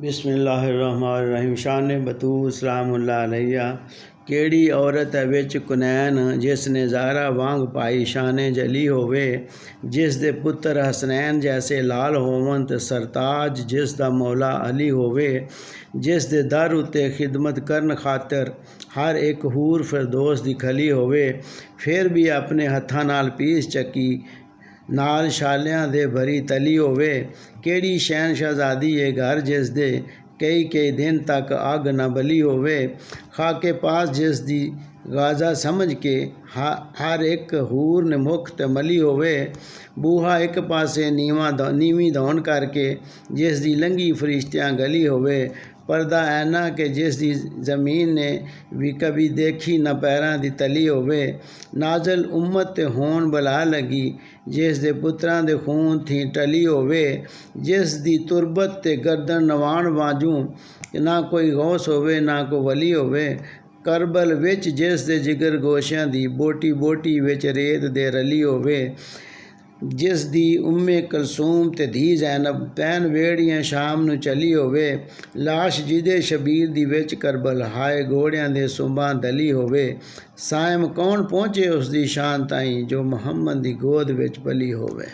बिस्मिल्लाहिर्रहमानिर्रहीम। शान बतूल सलामुल्लाह अलैहा। केड़ी औरत है विच कुनैन जिसने ज़ारा वांग पाई शान जली होवे, जिस दे पुत्र हसनैन जैसे लाल होवन ते सरताज जिस दा मौला अली होवे, जिस दे दर उत्ते खिदमत करन खातर हर एक हूर फिरदौस दी खली होवे, फिर भी अपने हत्थां नाल पीस चक्की नाल छालियां दे भरी तली होवे। केड़ी शैन शहजादी है घर जिस दे कई कई दिन तक अग न बली होवे, खाके पास जिस दी गाजा समझ के हर एक हूर ने मुख ते मली होवे। बूहा एक पासे नीवी धौन करके जिस दी लंघी फरिश्तियां गली होवे, पर्दा ऐना के जिस दी ज़मीन ने भी कभी देखी न पैरां दी तली होवे। नाजल उम्मत ते होन बला लगी जिस दे पुत्रां दे खून थी टली होवे, जिस दी तुरबत ते गर्दन नवाण बाजू ना कोई गौस होवे ना कोई वली होवे। करबल विच जिस दे जिगर गोशियां दी बोटी बोटी विच रेत दे रली होवे, जिस दी उम्मे कलसूम ते धी ज़ैनब पैन वेड़ियां शाम नू चली होवे। लाश जिदे शबीर दी विच करबल हाय घोड़ियां दे सुंबां दली होवे। सायम कौन पहुँचे उस दी शान ताईं जो मुहम्मद दी गोद विच पली होवे।